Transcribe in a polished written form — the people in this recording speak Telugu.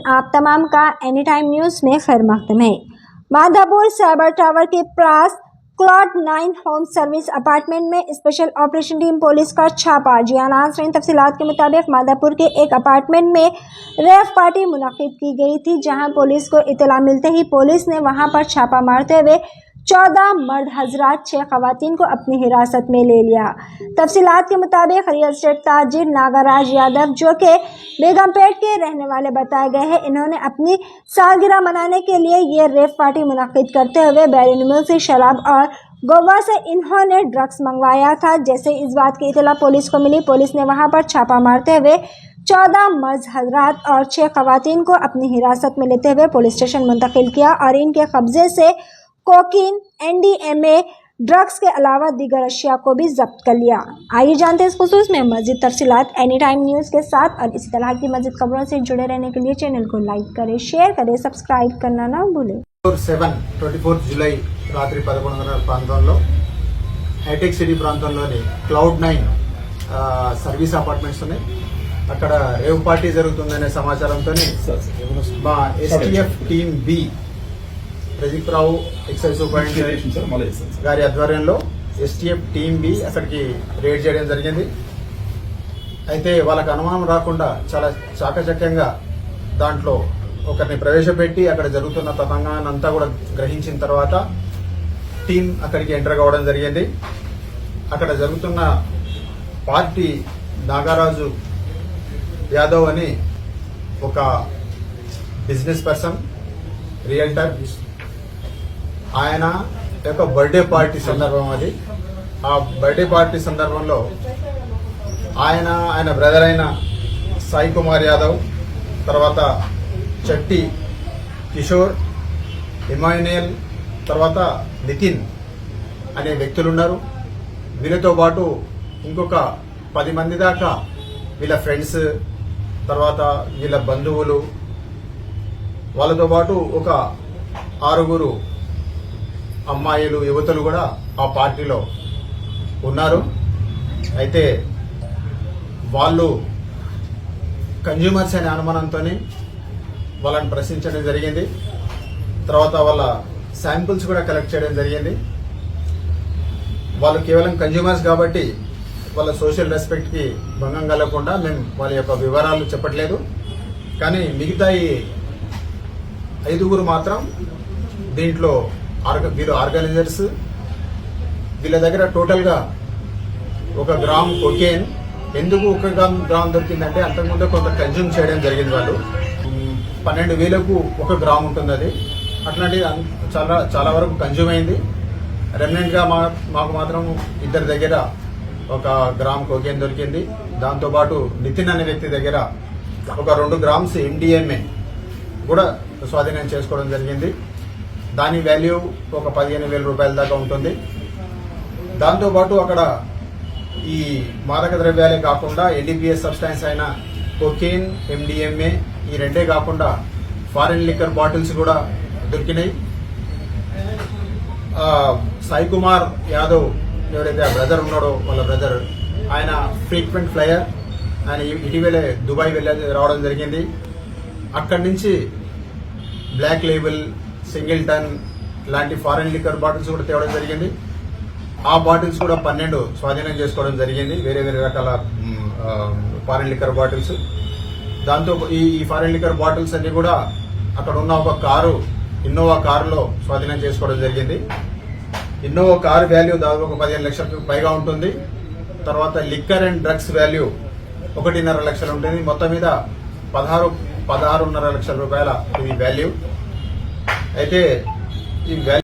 आप तमाम का एनी टाइम न्यूज़ में खैर मकदम है। माधापुर साइबर टावर के पास क्लॉट 9 होम सर्विस अपार्टमेंट में स्पेशल ऑपरेशन टीम पुलिस का छापा। जी हां, नाज़रीन, तफसीलात के मुताबिक माधापुर के एक अपार्टमेंट में रेव पार्टी मुनक्किद की गई थी, जहां पुलिस को इतला मिलते ही पुलिस ने वहां पर छापा मारते हुए 14 मर्द हजरात 6 खवातीन को अपनी हिरासत में ले लिया। तफसीलात के मुताबिक रियल एस्टेट ताजिर नागराज यादव, जो कि बेगमपेट के रहने वाले बताए गए हैं, इन्होंने अपनी सालगिरह मनाने के लिए ये रेव पार्टी मुनक्किद करते हुए बैरून मुल्क से शराब और गोवा से इन्होंने ड्रग्स मंगवाया था। जैसे इस बात की इतला पुलिस को मिली, पुलिस ने वहां पर छापा मारते हुए 14 मर्द हजरात और 6 खवातीन को अपनी हिरासत में लेते हुए पुलिस स्टेशन मुंतकिल किया और इनके कब्जे से कोकीन, एनडीएमए, ड्रग्स के अलावा दीगर अशिया को भी जब्त कर लिया। आइए जानते हैं इस खुसूस में मज़ीद तफसीलात एनी टाइम न्यूज़ के साथ। और इसी तरह की मज़ीद खबरों से जुड़े रहने के लिए चैनल को लाइक करें, शेयर करें, सब्सक्राइब करना ना भूलें। 24 జూలై రాత్రి 11:30 ప్రాంతంలో హైటెక్ సిటీ ప్రాంతంలోని క్లౌడ్ 9 సర్వీస్ అపార్ట్మెంట్స్ ఉన్నాయి. అక్కడ రేవ్ పార్టీ జరుగుతుందనే సమాచారంతోనే మా STF team B Pradeep Rao excise superintendent గారి ఆధ్వర్యంలో ఎస్టీఎఫ్ టీమ్ బి అక్కడికి రేడ్ చేయడం జరిగింది. అయితే వాళ్ళకి అనుమానం రాకుండా చాలా చాకచక్యంగా దాంట్లో ఒకరిని ప్రవేశపెట్టి అక్కడ జరుగుతున్న తతంగాన్ని అంతా కూడా గ్రహించిన తర్వాత టీం అక్కడికి ఎంటర్ కావడం జరిగింది. అక్కడ జరుగుతున్న పార్టీ నాగరాజు యాదవ్ అని ఒక బిజినెస్ పర్సన్, రియల్టర్, ఆయన యొక్క బర్త్డే పార్టీ సందర్భం అది. ఆ బర్త్డే పార్టీ సందర్భంలో ఆయన బ్రదర్ అయిన సాయి కుమార్ యాదవ్, తర్వాత చట్టి కిషోర్, ఇమాన్యుయల్, తర్వాత నితిన్ అనే వ్యక్తులు ఉన్నారు. వీళ్ళతో పాటు ఇంకొక 10 మంది దాకా వీళ్ళ ఫ్రెండ్స్, తర్వాత వీళ్ళ బంధువులు, వాళ్ళతో పాటు ఒక 6 అమ్మాయిలు, యువతులు కూడా ఆ పార్టీలో ఉన్నారు. అయితే వాళ్ళు కన్జ్యూమర్స్ అనే అనుమానంతో వాళ్ళని ప్రశ్నించడం జరిగింది. తర్వాత వాళ్ళ శాంపిల్స్ కూడా కలెక్ట్ చేయడం జరిగింది. వాళ్ళు కేవలం కన్జ్యూమర్స్ కాబట్టి వాళ్ళ సోషల్ రెస్పెక్ట్కి భంగం కలగకుండా మేము వాళ్ళ యొక్క వివరాలు చెప్పట్లేదు. కానీ మిగతా ఈ 5 మాత్రం దీంట్లో వీళ్ళు ఆర్గనైజర్స్. వీళ్ళ దగ్గర టోటల్గా 1 గ్రామ్ కొకేన్. ఎందుకు 1 గ్రామ్ దొరికిందంటే అంతకుముందు కొంత కన్జ్యూమ్ చేయడం జరిగింది. వాళ్ళు 12,000కు 1 గ్రామ్ ఉంటుంది అది. అట్లాంటిది చాలా వరకు కన్జ్యూమ్ అయింది. రెమినెంట్గా మాకు మాత్రం 2 దగ్గర 1 గ్రామ్ కొకేన్ దొరికింది. దాంతోపాటు నితిన్ అనే వ్యక్తి దగ్గర ఒక 2 గ్రామ్స్ ఎండిఎంఏ కూడా స్వాధీనం చేసుకోవడం జరిగింది. దాని వాల్యూ ఒక 15,000 రూపాయల దాకా ఉంటుంది. దాంతోపాటు అక్కడ ఈ మాదక ద్రవ్యాలే కాకుండా ఎన్డీపీఎస్ సబ్స్టాన్స్ అయిన కొకేన్, ఎండిఎంఏ, ఈ 2 కాకుండా ఫారిన్ లిక్కర్ బాటిల్స్ కూడా దొరికినాయి. సాయి కుమార్ యాదవ్ ఎవరైతే ఆ బ్రదర్ ఉన్నాడో, వాళ్ళ బ్రదర్, ఆయన ఫ్రీక్వెంట్ ఫ్లయర్. ఆయన ఇటీవలే దుబాయ్ రావడం జరిగింది. అక్కడి నుంచి బ్లాక్ లేబుల్, సింగిల్ టన్ లాంటి ఫారిన్ లిక్కర్ బాటిల్స్ కూడా తేవడం జరిగింది. ఆ బాటిల్స్ కూడా 12 స్వాధీనం చేసుకోవడం జరిగింది, వేరే రకాల ఫారిన్ లిక్కర్ బాటిల్స్. దాంతో ఈ ఫారిన్ లిక్కర్ బాటిల్స్ అన్ని కూడా అక్కడ ఉన్న ఒక కారు, ఇన్నోవా కారులో స్వాధీనం చేసుకోవడం జరిగింది. ఇన్నోవా కారు వాల్యూ దాదాపు 15 లక్షలకు పైగా ఉంటుంది. తర్వాత లిక్కర్ అండ్ డ్రగ్స్ వాల్యూ 1.5 లక్షలు ఉంటుంది. మొత్తం మీద 16.5 లక్షల రూపాయల ఈ వాల్యూ. అయితే ఈ